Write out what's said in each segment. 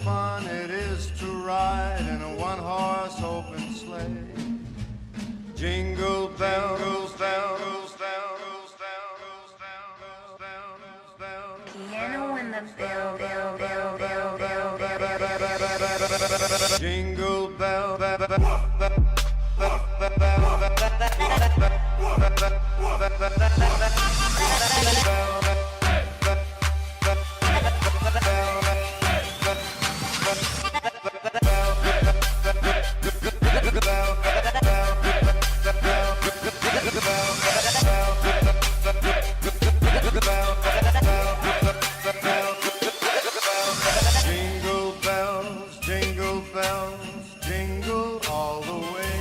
fun it is to ride in a one-horse open sleigh. Jingle bells, bells, bells, bells, bells, bells, bells. Piano in the bell, bell, bell, bell, bell, bell, bell. Jingle bell, jingle bells, jingle all the way.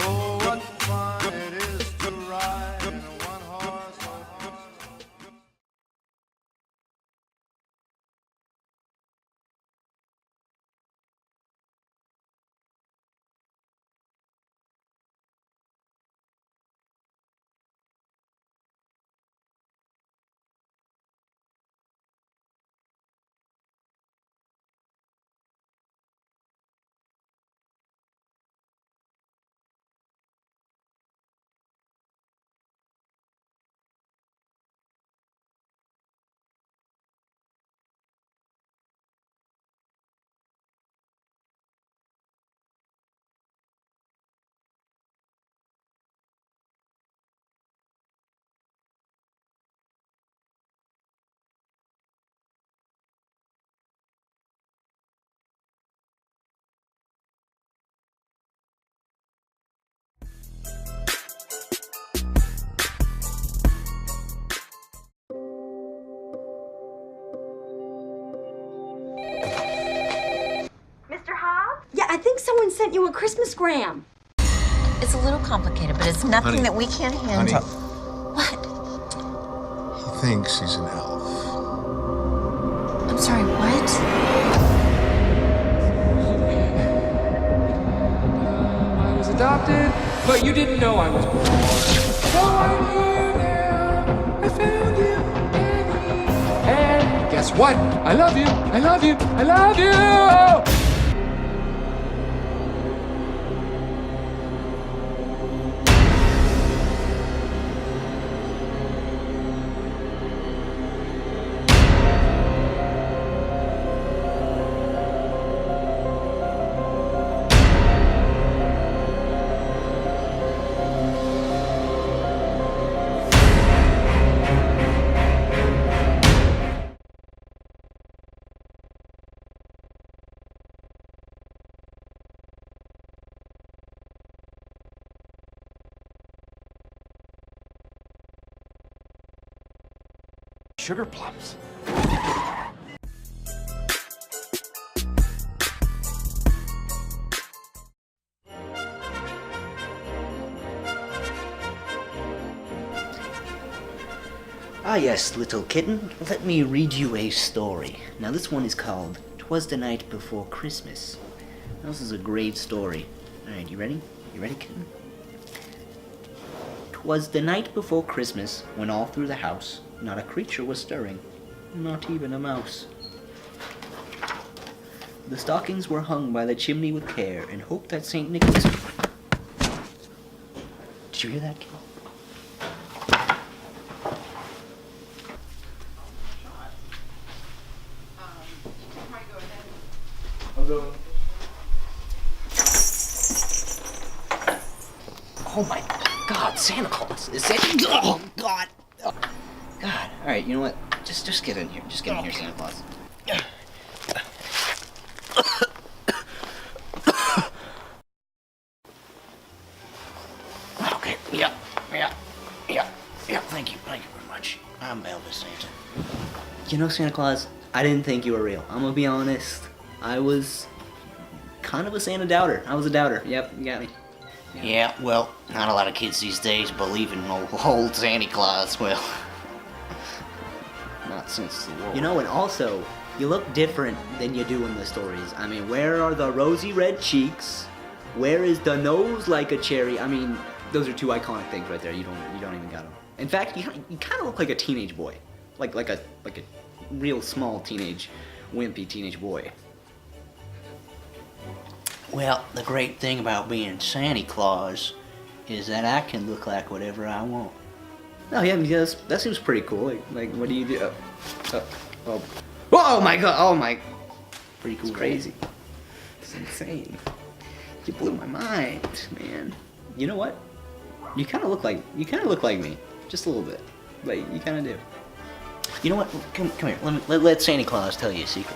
Oh, what fun it is to ride in a one-horse open sleigh. Mr. Hobbs? Yeah, I think someone sent you a Christmas-gram. It's a little complicated, but it's nothing Honey. that we can't handle. Honey. What? He thinks he's an elf. I'm sorry, what? I was adopted, but you didn't know I was born. So I'm here now. I found you, Annie. And guess what? I love you. I love you. I love you. Sugar plums. Ah yes, little kitten, let me read you a story. Now this one is called 'Twas the Night Before Christmas. Now, this is a great story. Alright, you ready? You ready, kitten? 'Twas the night before Christmas, when all through the house not a creature was stirring, not even a mouse. The stockings were hung by the chimney with care, in hope that St. Nicholas... Did you hear that, kid? Oh my God, Santa Claus! Is that? Oh God! Oh, God! All right, you know what? Just get in here. Just get in here, Santa Claus. Okay. Yeah. Thank you very much. I'm Elvis Santa. You know, Santa Claus, I didn't think you were real. I'm gonna be honest. I was kind of a Santa doubter. I was a doubter. Yep, you got me. Yeah, well, not a lot of kids these days believe in old Santa Claus. Well, not since the war. You know, and also, you look different than you do in the stories. I mean, where are the rosy red cheeks? Where is the nose like a cherry? I mean, those are two iconic things right there. You don't even got them. In fact, you kind of look like a teenage boy, like a real small teenage. wimpy teenage boy. Well, the great thing about being Santa Claus is that I can look like whatever I want. Oh yeah, because that seems pretty cool. Like what do you do? Oh my god! Oh my! Pretty cool. It's crazy. It's insane. You blew my mind, man. You know what? You kind of look like me, just a little bit, but you kind of do. You know what? Come here. Let Santa Claus tell you a secret.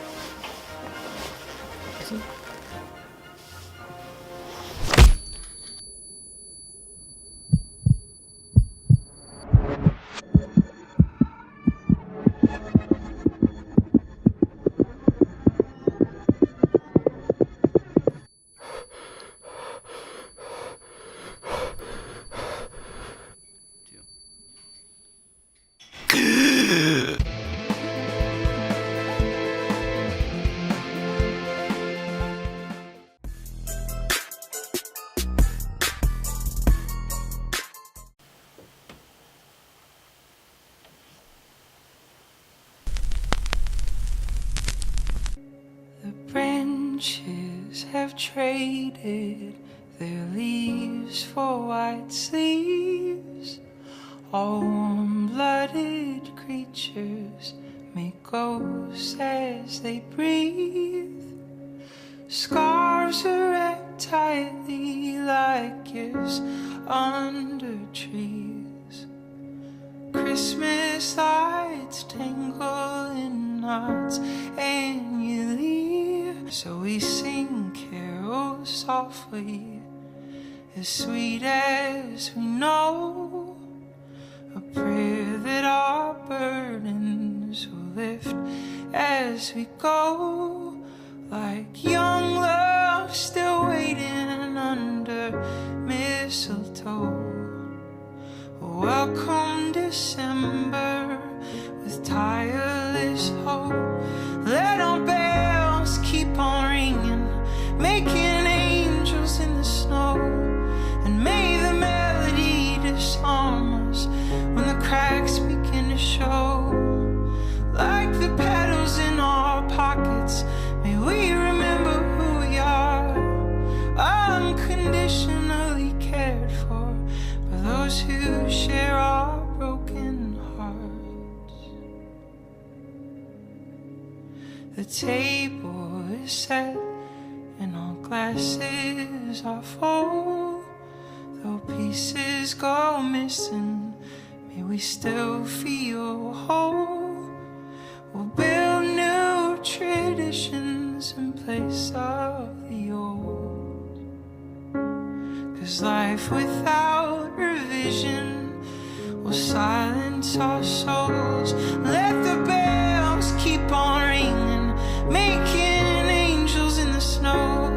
Branches have traded their leaves for white sleeves. All warm-blooded creatures make ghosts as they breathe. Scarves are wrapped tightly like gifts under trees. Christmas lights tangle in knots and you leave. So we sing carols softly, as sweet as we know, a prayer that our burdens will lift as we go, like young love still waiting under mistletoe. Welcome December with tireless hope. Let our bells keep on ringing, making angels in the snow. And may the melody disarm us when the cracks begin to show. Like the petals in our pockets, may we remember who we are, unconditionally cared for by those who share our broken hearts. The table is set and all glasses are full. Though pieces go missing, may we still feel whole. We'll build new traditions in place of the old. 'Cause life without revision will silence our souls. Let the bells keep on ringing, making angels in the snow.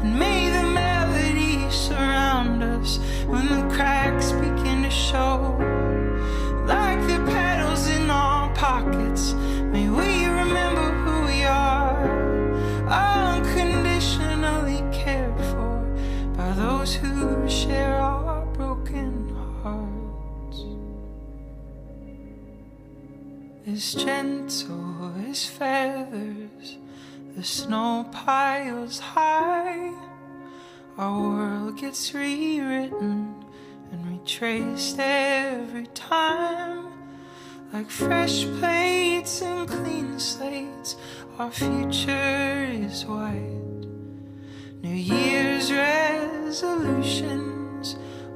And may the melody surround us when the cracks begin to show. Like the petals in our pockets, may we remember who we are, unconditionally cared for by those who share our broken hearts. As gentle as feathers, the snow piles high. Our world gets rewritten and retraced every time. Like fresh plates and clean slates, our future is white. New Year's resolutions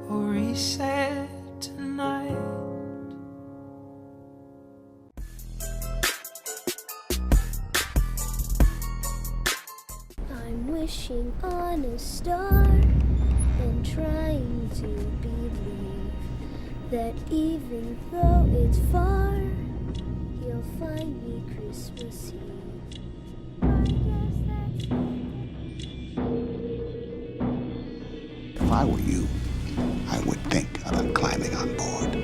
will reset tonight. I'm wishing on a star and trying to believe that even though it's far, you'll find me Christmas Eve. I guess that's If I were you, I would think about climbing on board.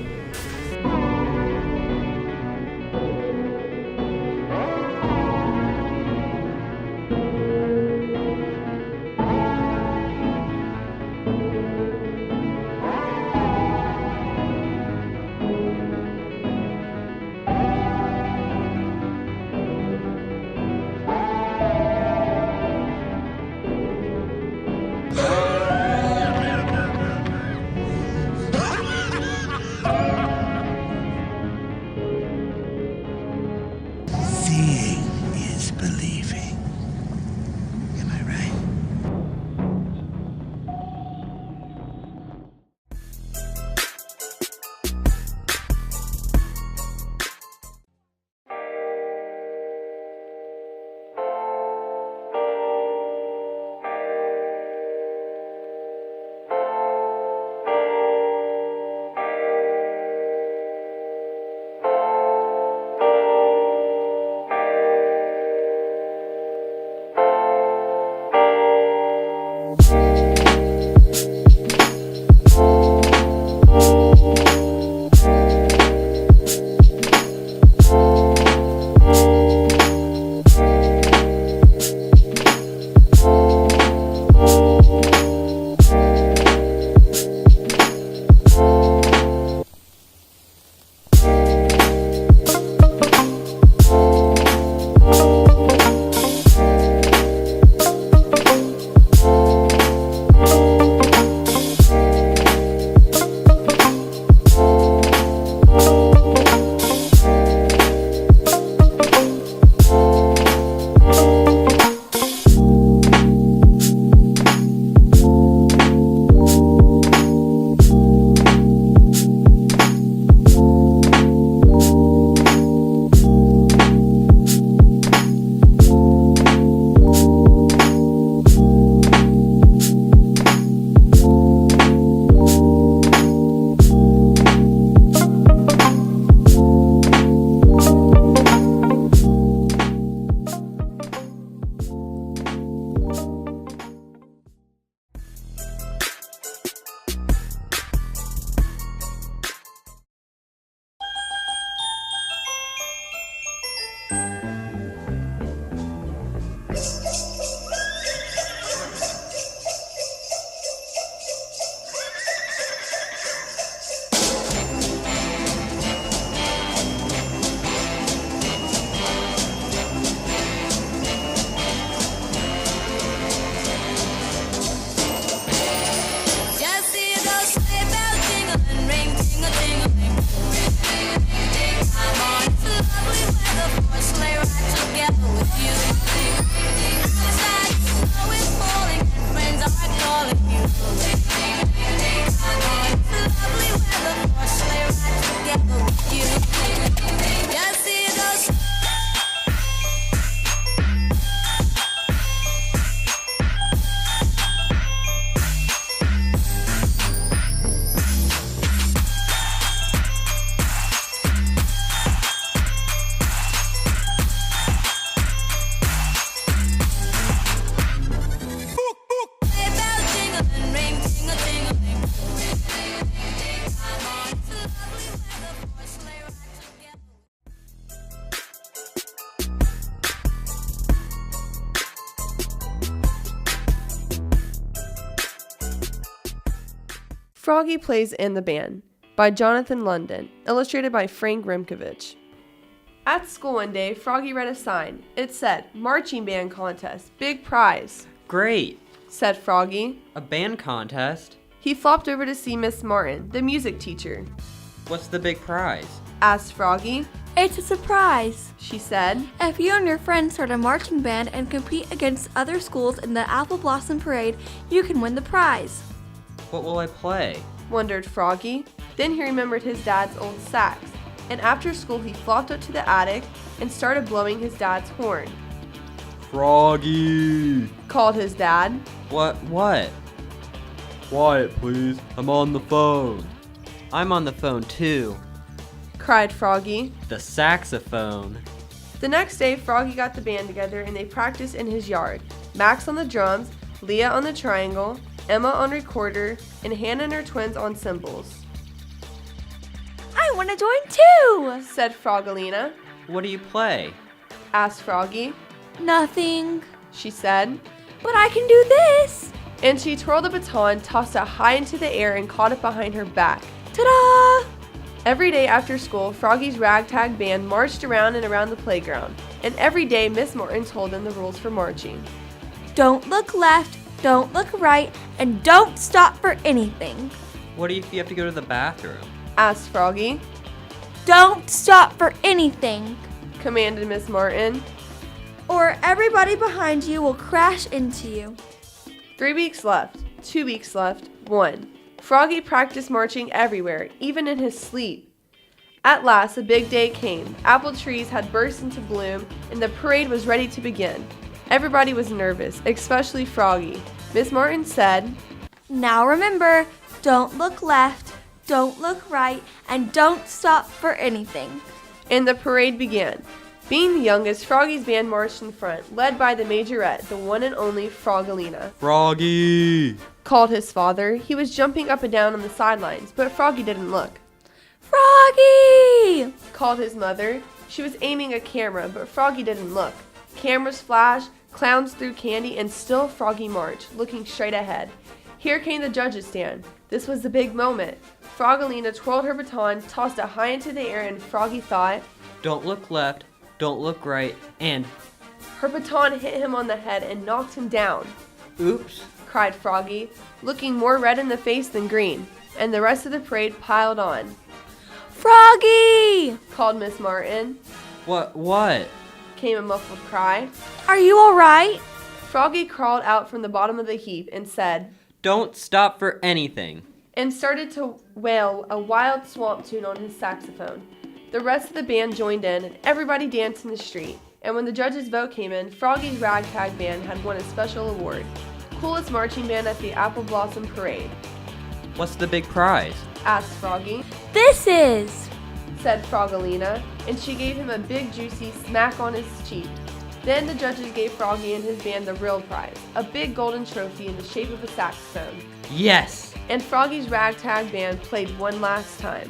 Froggy Plays in the Band by Jonathan London, illustrated by Frank Rimkovich. At school one day, Froggy read a sign. It said, "Marching Band Contest, Big Prize," Great! said Froggy. A band contest? He flopped over to see Miss Martin, the music teacher. What's the big prize? Asked Froggy. "It's a surprise," she said. "If you and your friends start a marching band and compete against other schools in the Apple Blossom Parade, you can win the prize." What will I play? Wondered Froggy. Then he remembered his dad's old sax, and after school he flopped up to the attic and started blowing his dad's horn. Froggy! Called his dad. What? Quiet, please. I'm on the phone. I'm on the phone too. Cried Froggy. The saxophone. The next day, Froggy got the band together and they practiced in his yard. Max on the drums, Leah on the triangle, Emma on recorder, and Hannah and her twins on cymbals. "I want to join too," said Frogalina. What do you play? Asked Froggy. "Nothing," she said. "But I can do this." And she twirled a baton, tossed it high into the air, and caught it behind her back. Ta-da! Every day after school, Froggy's ragtag band marched around and around the playground. And every day, Miss Martin told them the rules for marching. "Don't look left, don't look right, and don't stop for anything." What if you have to go to the bathroom? Asked Froggy. "Don't stop for anything," commanded Miss Martin. "or everybody behind you will crash into you." 3 weeks left, 2 weeks left, 1. Froggy practiced marching everywhere, even in his sleep. At last, a big day came. Apple trees had burst into bloom, and the parade was ready to begin. Everybody was nervous, especially Froggy. Miss Martin said, "Now remember, don't look left, don't look right, and don't stop for anything." And the parade began. Being the youngest, Froggy's band marched in front, led by the majorette, the one and only Frogalina. Froggy! Called his father. He was jumping up and down on the sidelines, but Froggy didn't look. "Froggy!" Called his mother. She was aiming a camera, but Froggy didn't look. Cameras flashed, clowns threw candy, and still Froggy marched, looking straight ahead. Here came the judges' stand. This was the big moment. Frogalina twirled her baton, tossed it high into the air, and Froggy thought, "Don't look left, don't look right, and..." Her baton hit him on the head and knocked him down. "Oops," cried Froggy, looking more red in the face than green, and the rest of the parade piled on. "Froggy!" called Miss Martin. What? Came a muffled cry. "Are you all right?" Froggy crawled out from the bottom of the heap and said, "Don't stop for anything," and started to wail a wild swamp tune on his saxophone. The rest of the band joined in, and everybody danced in the street. And when the judges' vote came in, Froggy's ragtag band had won a special award. Coolest marching band at the Apple Blossom Parade. What's the big prize? Asked Froggy. "This is," said Frogalina, and she gave him a big juicy smack on his cheek. Then the judges gave Froggy and his band the real prize, a big golden trophy in the shape of a saxophone. Yes! And Froggy's ragtag band played one last time.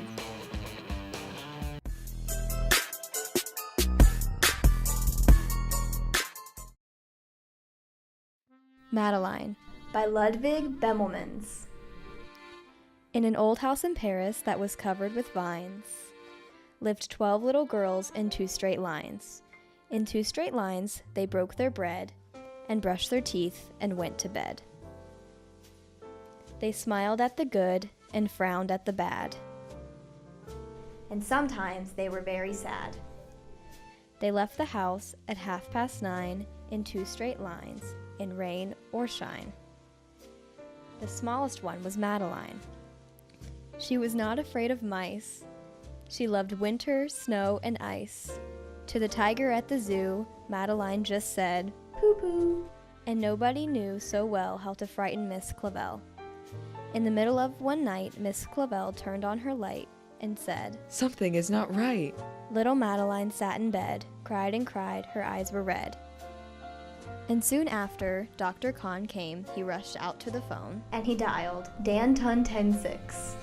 Madeline by Ludwig Bemelmans. In an old house in Paris that was covered with vines lived 12 little girls in 2 straight lines. In 2 straight lines, they broke their bread and brushed their teeth and went to bed. They smiled at the good and frowned at the bad. And sometimes they were very sad. They left the house at 9:30 in 2 straight lines, in rain or shine. The smallest one was Madeline. She was not afraid of mice. She loved winter, snow, and ice. To the tiger at the zoo, Madeline just said, "Poo-poo." And nobody knew so well how to frighten Miss Clavel. In the middle of one night, Miss Clavel turned on her light and said, "Something is not right." Little Madeline sat in bed, cried and cried, her eyes were red. And soon after Dr. Kahn came, he rushed out to the phone. And he dialed Danton 106.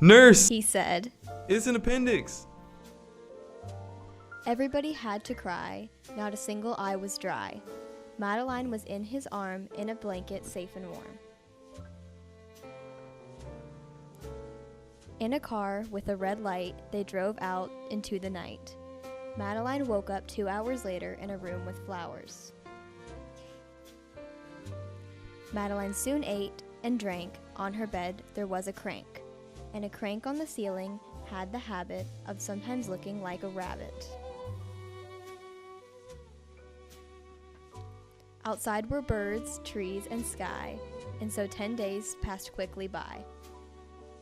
"Nurse," he said, "it's an appendix." Everybody had to cry. Not a single eye was dry. Madeline was in his arm, in a blanket, safe and warm. In a car with a red light, they drove out into the night. Madeline woke up 2 hours later in a room with flowers. Madeline soon ate and drank. On her bed there was a crank, and a crank on the ceiling had the habit of sometimes looking like a rabbit. Outside were birds, trees, and sky, and so 10 days passed quickly by.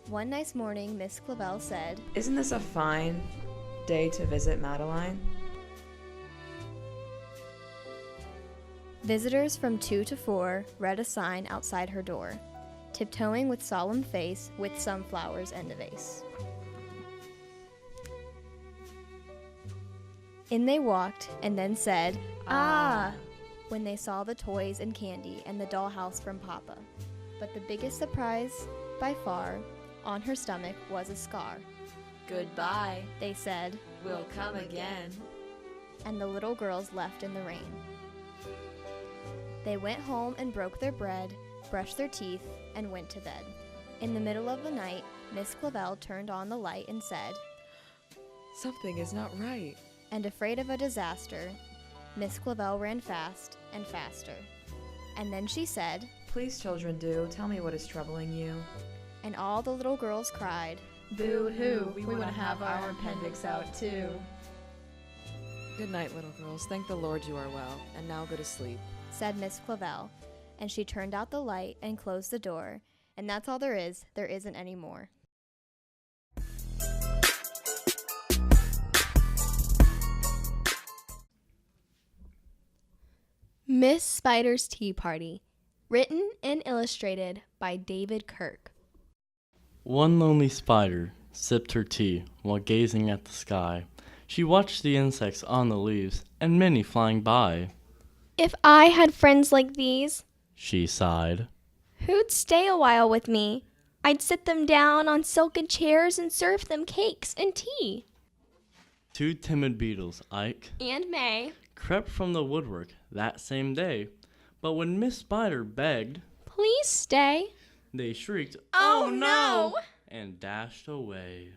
One nice morning, Miss Clavel said, "Isn't this a fine day to visit Madeline?" Visitors from 2 to 4 read a sign outside her door, tiptoeing with solemn face with sunflowers and a vase. In they walked and then said, "Ah!" when they saw the toys and candy and the dollhouse from Papa. But the biggest surprise, by far, on her stomach was a scar. "Goodbye," they said. "We'll come again." And the little girls left in the rain. They went home and broke their bread, brushed their teeth, and went to bed. In the middle of the night, Miss Clavel turned on the light and said, "Something is not right." And afraid of a disaster, Miss Clavel ran fast and faster. And then she said, "Please, children, do tell me what is troubling you." And all the little girls cried, "Boo-hoo, we want to have our appendix out too." "Good night, little girls. Thank the Lord you are well, and now go to sleep," said Miss Clavel, and she turned out the light and closed the door, and that's all there is. There isn't any more. Miss Spider's Tea Party, written and illustrated by David Kirk. One lonely spider sipped her tea while gazing at the sky. She watched the insects on the leaves and many flying by. If I had friends like these, She sighed. who'd stay a while with me? I'd sit them down on silken chairs and serve them cakes and tea. Two timid beetles, Ike, And May, crept from the woodwork that same day. But when Miss Spider begged, please stay. they shrieked, Oh no! and dashed away.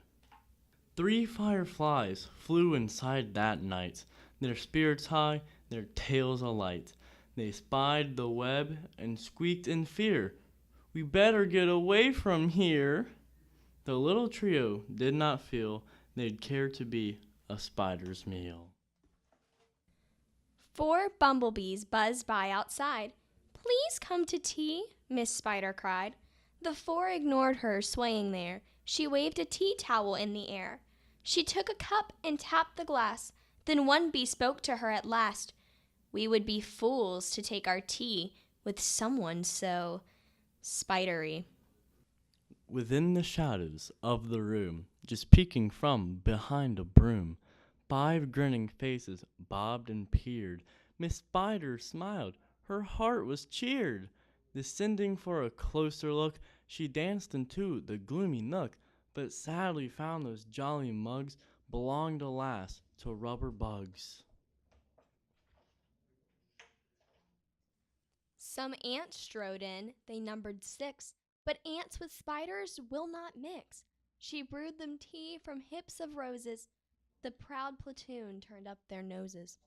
3 fireflies flew inside that night, their spirits high, their tails alight. They spied the web and squeaked in fear, "We better get away from here." The little trio did not feel they'd care to be a spider's meal. 4 bumblebees buzzed by outside. Please come to tea, Miss Spider cried. The 4 ignored her, swaying there. She waved a tea towel in the air. She took a cup and tapped the glass. Then one bee spoke to her at last. We would be fools to take our tea with someone so spidery. Within the shadows of the room, just peeking from behind a broom, 5 grinning faces bobbed and peered. Miss Spider smiled, her heart was cheered. Descending for a closer look, she danced into the gloomy nook, but sadly found those jolly mugs belonged, alas, to rubber bugs. Some ants strode in, they numbered 6, but ants with spiders will not mix. She brewed them tea from hips of roses. The proud platoon turned up their noses.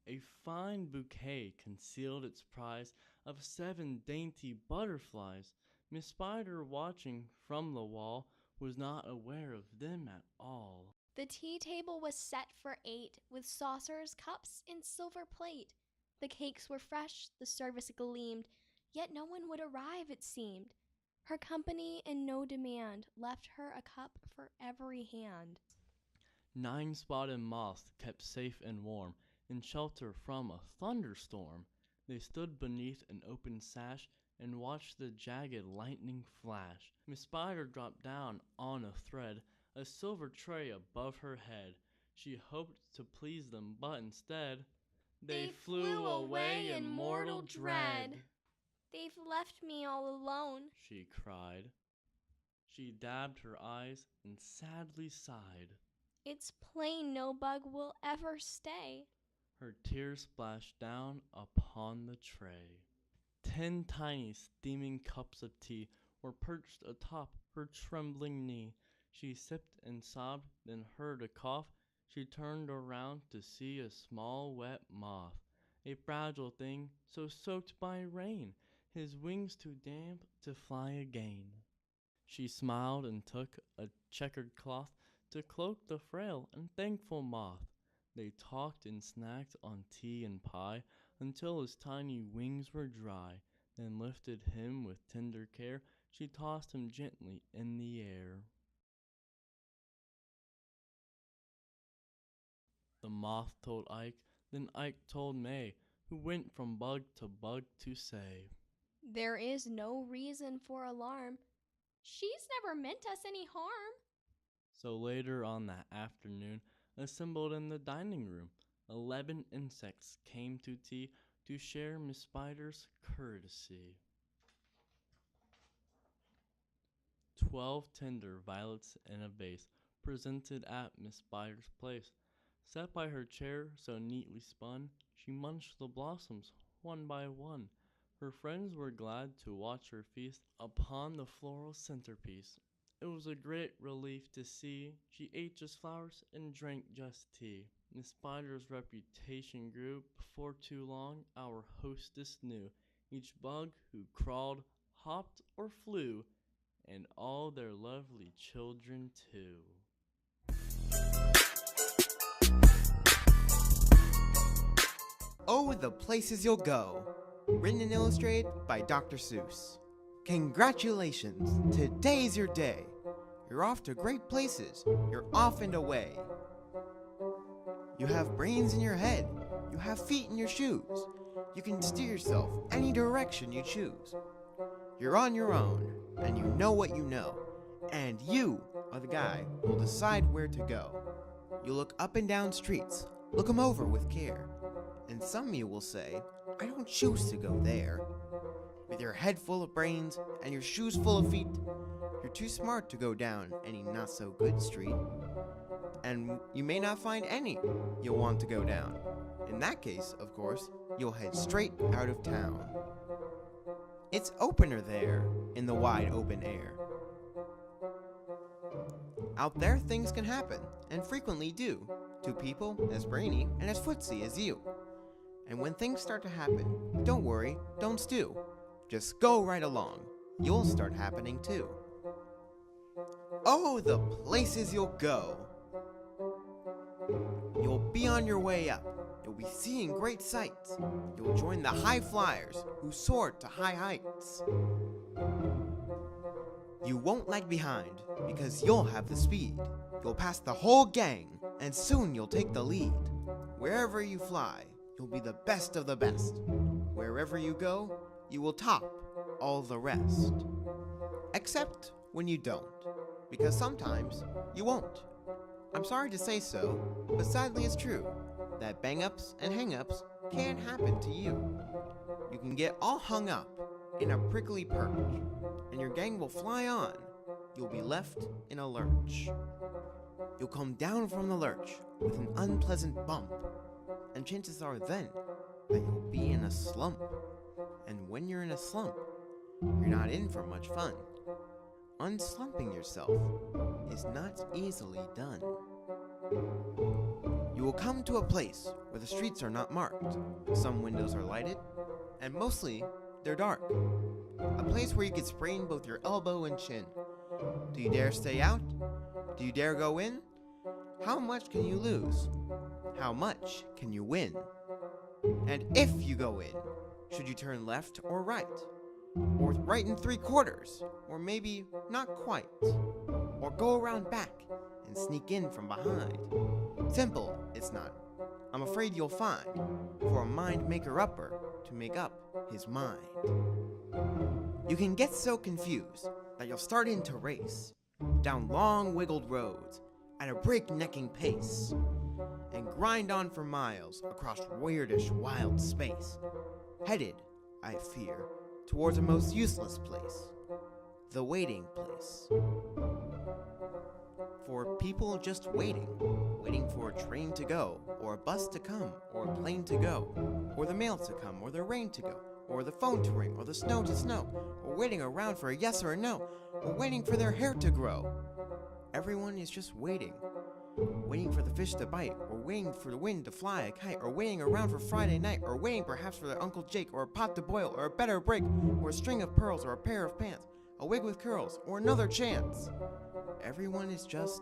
A fine bouquet concealed its prize of 7 dainty butterflies. Miss Spider, watching from the wall, was not aware of them at all. The tea table was set for 8, with saucers, cups, and silver plate. The cakes were fresh, the service gleamed, yet no one would arrive, it seemed. Her company and no demand left her a cup for every hand. 9 spotted moths kept safe and warm, in shelter from a thunderstorm. They stood beneath an open sash and watched the jagged lightning flash. Miss Spider dropped down on a thread, a silver tray above her head. She hoped to please them, but instead, they flew away in mortal dread. They've left me all alone, she cried. She dabbed her eyes and sadly sighed. It's plain no bug will ever stay. Her tears splashed down upon the tray. 10 tiny steaming cups of tea were perched atop her trembling knee. She sipped and sobbed, then heard a cough. She turned around to see a small wet moth, a fragile thing so soaked by rain, his wings too damp to fly again. She smiled and took a checkered cloth to cloak the frail and thankful moth. They talked and snacked on tea and pie until his tiny wings were dry, then lifted him with tender care. She tossed him gently in the air. The moth told Ike, then Ike told May, who went from bug to say, There is no reason for alarm. She's never meant us any harm. So later on that afternoon, assembled in the dining room, 11 insects came to tea to share Miss Spider's courtesy. 12 tender violets in a vase, presented at Miss Spider's place. Set by her chair, so neatly spun, she munched the blossoms one by one. Her friends were glad to watch her feast upon the floral centerpiece. It was a great relief to see she ate just flowers and drank just tea. Miss Spider's reputation grew. Before too long, our hostess knew each bug who crawled, hopped, or flew, and all their lovely children too. Oh, the places you'll go. Written and illustrated by Dr. Seuss. Congratulations, today's your day. You're off to great places, you're off and away. You have brains in your head, you have feet in your shoes. You can steer yourself any direction you choose. You're on your own, and you know what you know. And you are the guy who will decide where to go. You look up and down streets, look 'em over with care. And some of you will say, I don't choose to go there. With your head full of brains and your shoes full of feet, you're too smart to go down any not-so-good street. And you may not find any you'll want to go down. In that case, of course, you'll head straight out of town. It's opener there, in the wide open air. Out there things can happen, and frequently do, to people as brainy and as footsy as you. And when things start to happen, don't worry, don't stew. Just go right along. You'll start happening too. Oh, the places you'll go. You'll be on your way up. You'll be seeing great sights. You'll join the high flyers who soar to high heights. You won't lag behind because you'll have the speed. You'll pass the whole gang and soon you'll take the lead. Wherever you fly, you'll be the best of the best. Wherever you go, you will top all the rest. Except when you don't, because sometimes you won't. I'm sorry to say so, but sadly it's true that bang-ups and hang-ups can happen to you. You can get all hung up in a prickly perch, and your gang will fly on. You'll be left in a lurch. You'll come down from the lurch with an unpleasant bump, and chances are then that you'll be in a slump. And when you're in a slump, you're not in for much fun. Unslumping yourself is not easily done. You will come to a place where the streets are not marked. Some windows are lighted, and mostly they're dark. A place where you could sprain both your elbow and chin. Do you dare stay out? Do you dare go in? How much can you lose? How much can you win? And if you go in, should you turn left or right? Or right in 3/4? Or maybe not quite? Or go around back and sneak in from behind? Simple, it's not. I'm afraid you'll find, for a mind maker-upper to make up his mind. You can get so confused that you'll start in to race down long wiggled roads at a breaknecking pace and grind on for miles across weirdish wild space, headed, I fear, towards a most useless place, the waiting place. For people just waiting for a train to go, or a bus to come, or a plane to go, or the mail to come, or the rain to go, or the phone to ring, or the snow to snow, or waiting around for a yes or a no, or waiting for their hair to grow. Everyone is just waiting. Waiting for the fish to bite, or waiting for the wind to fly a kite, or waiting around for Friday night, or waiting perhaps for their Uncle Jake, or a pot to boil, or a better break, or a string of pearls, or a pair of pants, a wig with curls, or another chance. Everyone is just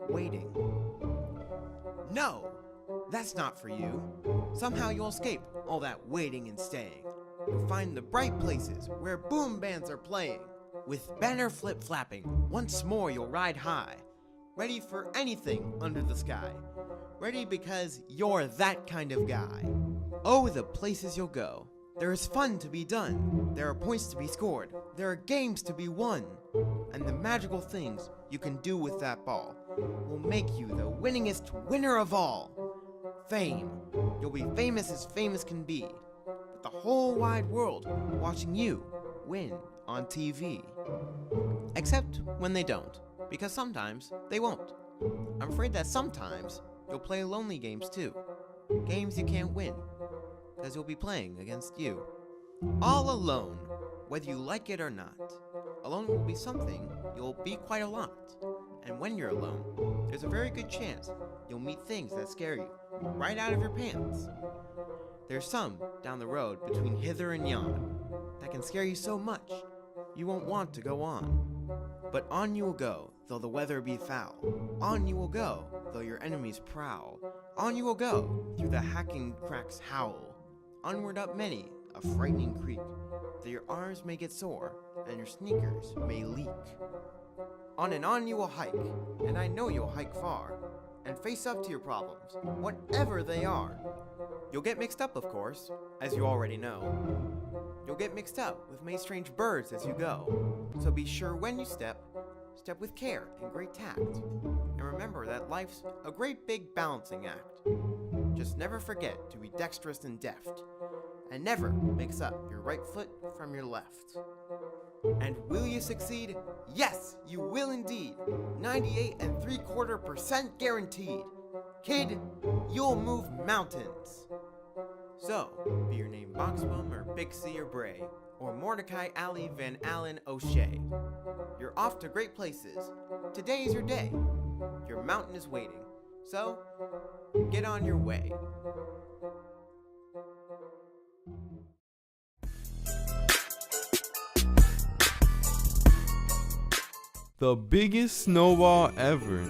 waiting. No! That's not for you. Somehow you'll escape all that waiting and staying. You'll find the bright places where boom bands are playing. With banner flip-flapping, once more you'll ride high. Ready for anything under the sky. Ready because you're that kind of guy. Oh, the places you'll go. There is fun to be done. There are points to be scored. There are games to be won. And the magical things you can do with that ball will make you the winningest winner of all. Fame. You'll be famous as famous can be. With the whole wide world watching you win on TV. Except when they don't, because sometimes they won't. I'm afraid that sometimes you'll play lonely games too. Games you can't win, because you'll be playing against you. All alone, whether you like it or not. Alone will be something you'll be quite a lot. And when you're alone, there's a very good chance you'll meet things that scare you right out of your pants. There's some down the road between hither and yon that can scare you so much you won't want to go on. But on you will go, though the weather be foul. On you will go, though your enemies prowl. On you will go, through the hacking cracks howl. Onward up many a frightening creek, though your arms may get sore and your sneakers may leak. On and on you will hike, and I know you'll hike far, and face up to your problems, whatever they are. You'll get mixed up, of course, as you already know. You'll get mixed up with many strange birds as you go, so be sure when you step with care and great tact. And remember that life's a great big balancing act. Just never forget to be dexterous and deft, and never mix up your right foot from your left. And will you succeed? Yes, you will indeed. 98.75% guaranteed. Kid, you'll move mountains. So, be your name Boxbum or Bixie or Bray, or Mordecai Alley Van Allen O'Shea. You're off to great places. Today is your day. Your mountain is waiting. So, get on your way. The Biggest Snowball Ever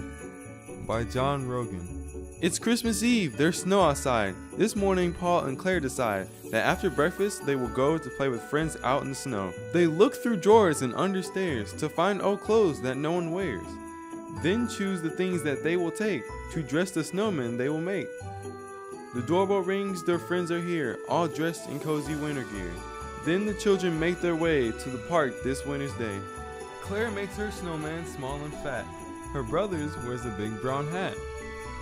by John Rogan. It's Christmas Eve, there's snow outside. This morning, Paul and Claire decide that after breakfast, they will go to play with friends out in the snow. They look through drawers and under stairs to find old clothes that no one wears. Then choose the things that they will take to dress the snowmen they will make. The doorbell rings, their friends are here, all dressed in cozy winter gear. Then the children make their way to the park this winter's day. Claire makes her snowman small and fat. Her brother's wears a big brown hat.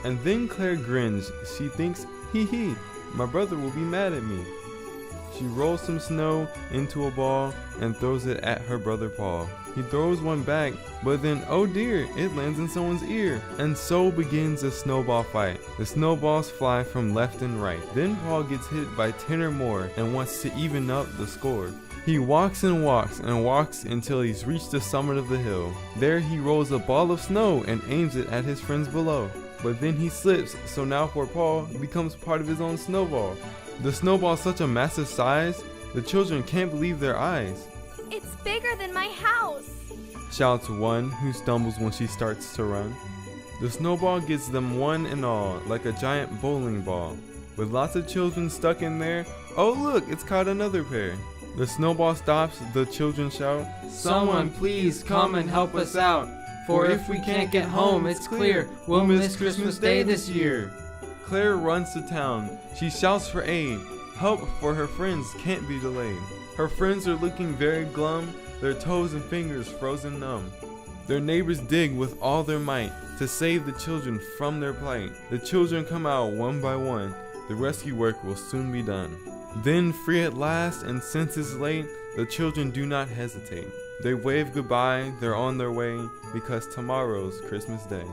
And then Claire grins. She thinks, hee hee, my brother will be mad at me. She rolls some snow into a ball and throws it at her brother Paul. He throws one back, but then, oh dear, it lands in someone's ear. And so begins a snowball fight. The snowballs fly from left and right. Then Paul gets hit by 10 or more and wants to even up the score. He walks and walks and walks until he's reached the summit of the hill. There he rolls a ball of snow and aims it at his friends below. But then he slips, so now poor Paul becomes part of his own snowball. The snowball is such a massive size, the children can't believe their eyes. It's bigger than my house, Shouts one who stumbles when she starts to run. The snowball gets them one and all, like a giant bowling ball. With lots of children stuck in there, oh look, it's caught another pair. The snowball stops, the children shout, Someone please come and help us out, for if we can't get home, it's clear we'll miss Christmas Day this year. Claire runs to town. She shouts for aid. Help for her friends can't be delayed. Her friends are looking very glum, their toes and fingers frozen numb. Their neighbors dig with all their might to save the children from their plight. The children come out one by one. The rescue work will soon be done. Then, free at last, and since it's late, the children do not hesitate. They wave goodbye, they're on their way, because tomorrow's Christmas Day.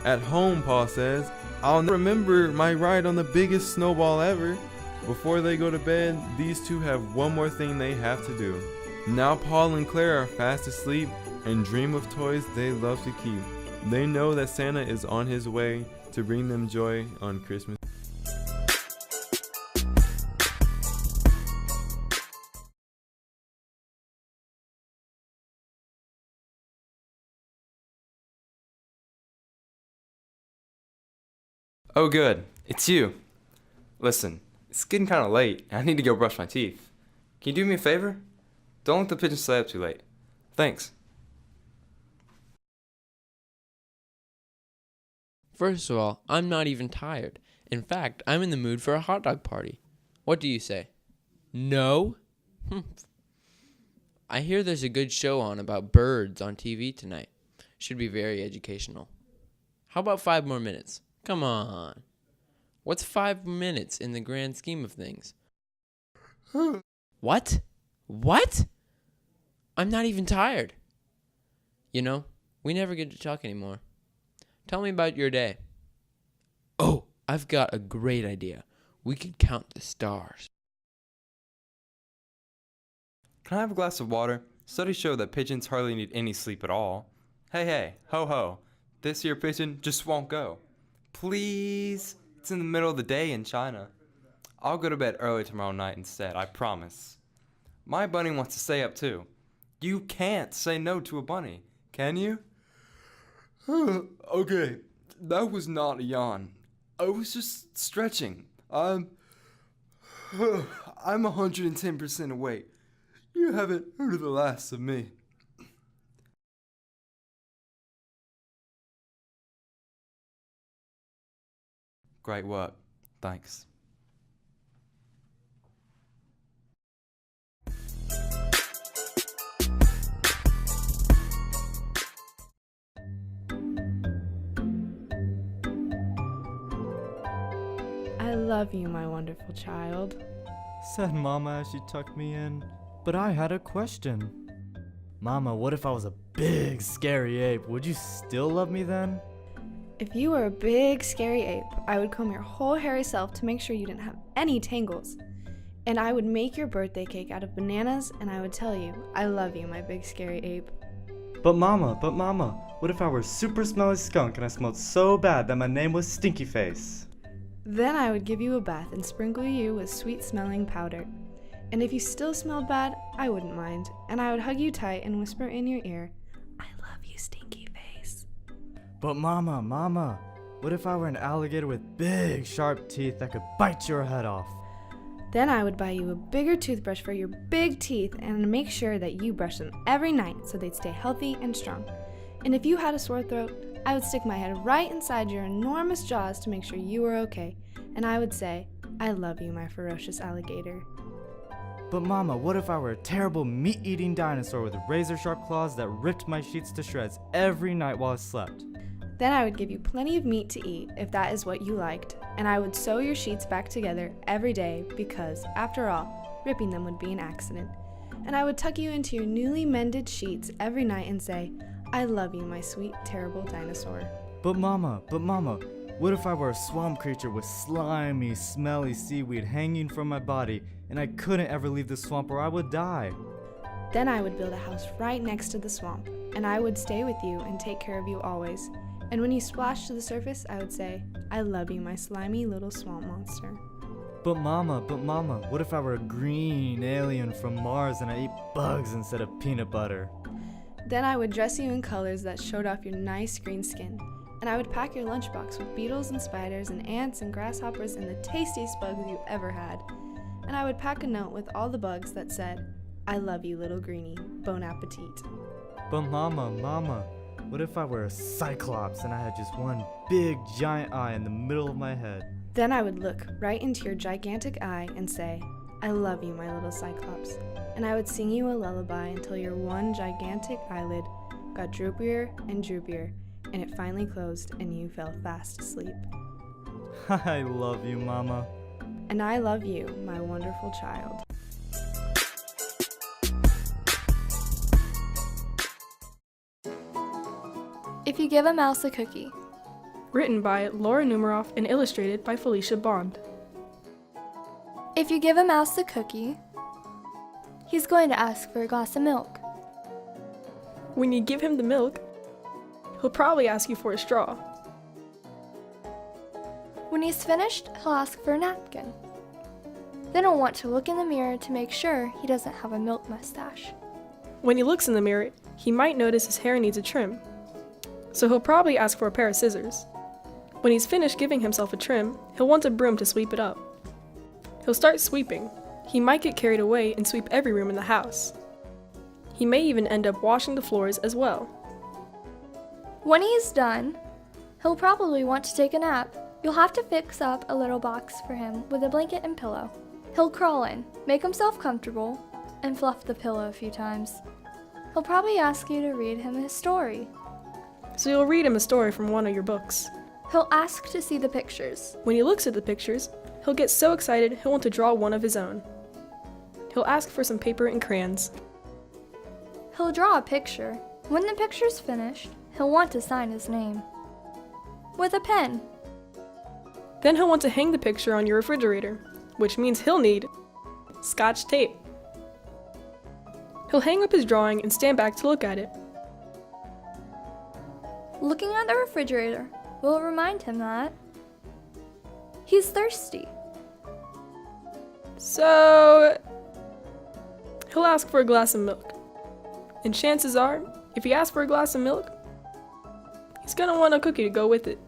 At home, Paul says, I'll remember my ride on the biggest snowball ever. Before they go to bed, these two have one more thing they have to do. Now Paul and Claire are fast asleep and dream of toys they love to keep. They know that Santa is on his way to bring them joy on Christmas. Oh good, it's you. Listen, it's getting kind of late and I need to go brush my teeth. Can you do me a favor? Don't let the pigeons stay up too late. Thanks. First of all, I'm not even tired. In fact, I'm in the mood for a hot dog party. What do you say? No? I hear there's a good show on about birds on TV tonight. Should be very educational. How about 5 more minutes? Come on. What's 5 minutes in the grand scheme of things? What? What? I'm not even tired. You know, we never get to talk anymore. Tell me about your day. Oh, I've got a great idea. We could count the stars. Can I have a glass of water? Studies show that pigeons hardly need any sleep at all. Hey, ho ho. This here pigeon just won't go. Please? It's in the middle of the day in China. I'll go to bed early tomorrow night instead, I promise. My bunny wants to stay up too. You can't say no to a bunny, can you? Okay, that was not a yawn. I was just stretching. I'm 110% awake. You haven't heard of the last of me. Great work. Thanks. I love you, my wonderful child. Said Mama as she tucked me in. But I had a question. Mama, what if I was a big scary ape? Would you still love me then? If you were a big, scary ape, I would comb your whole hairy self to make sure you didn't have any tangles. And I would make your birthday cake out of bananas, and I would tell you, I love you, my big, scary ape. But Mama, what if I were a super smelly skunk and I smelled so bad that my name was Stinky Face? Then I would give you a bath and sprinkle you with sweet-smelling powder. And if you still smelled bad, I wouldn't mind, and I would hug you tight and whisper in your ear, I love you, Stinky Face. But Mama, what if I were an alligator with big, sharp teeth that could bite your head off? Then I would buy you a bigger toothbrush for your big teeth and make sure that you brush them every night so they'd stay healthy and strong. And if you had a sore throat, I would stick my head right inside your enormous jaws to make sure you were okay. And I would say, I love you, my ferocious alligator. But Mama, what if I were a terrible meat-eating dinosaur with razor-sharp claws that ripped my sheets to shreds every night while I slept? Then I would give you plenty of meat to eat if that is what you liked, and I would sew your sheets back together every day because, after all, ripping them would be an accident. And I would tuck you into your newly mended sheets every night and say, I love you, my sweet, terrible dinosaur. But Mama, what if I were a swamp creature with slimy, smelly seaweed hanging from my body and I couldn't ever leave the swamp or I would die? Then I would build a house right next to the swamp, and I would stay with you and take care of you always. And when you splashed to the surface, I would say, I love you, my slimy little swamp monster. But Mama, what if I were a green alien from Mars and I eat bugs instead of peanut butter? Then I would dress you in colors that showed off your nice green skin. And I would pack your lunchbox with beetles and spiders and ants and grasshoppers and the tastiest bugs you ever had. And I would pack a note with all the bugs that said, I love you, little greenie. Bon appetit. But Mama, what if I were a cyclops and I had just one big giant eye in the middle of my head? Then I would look right into your gigantic eye and say, I love you, my little cyclops. And I would sing you a lullaby until your one gigantic eyelid got droopier and droopier, and it finally closed and you fell fast asleep. I love you, Mama. And I love you, my wonderful child. If You Give a Mouse a Cookie. Written by Laura Numeroff and illustrated by Felicia Bond. If you give a mouse a cookie, he's going to ask for a glass of milk. When you give him the milk, he'll probably ask you for a straw. When he's finished, he'll ask for a napkin. Then he'll want to look in the mirror to make sure he doesn't have a milk mustache. When he looks in the mirror, he might notice his hair needs a trim, so he'll probably ask for a pair of scissors. When he's finished giving himself a trim, he'll want a broom to sweep it up. He'll start sweeping. He might get carried away and sweep every room in the house. He may even end up washing the floors as well. When he's done, he'll probably want to take a nap. You'll have to fix up a little box for him with a blanket and pillow. He'll crawl in, make himself comfortable, and fluff the pillow a few times. He'll probably ask you to read him a story. So you'll read him a story from one of your books. He'll ask to see the pictures. When he looks at the pictures, he'll get so excited he'll want to draw one of his own. He'll ask for some paper and crayons. He'll draw a picture. When the picture's finished, he'll want to sign his name with a pen. Then he'll want to hang the picture on your refrigerator, which means he'll need Scotch tape. He'll hang up his drawing and stand back to look at it. Looking at the refrigerator will remind him that he's thirsty. So he'll ask for a glass of milk. And chances are, if he asks for a glass of milk, he's gonna want a cookie to go with it.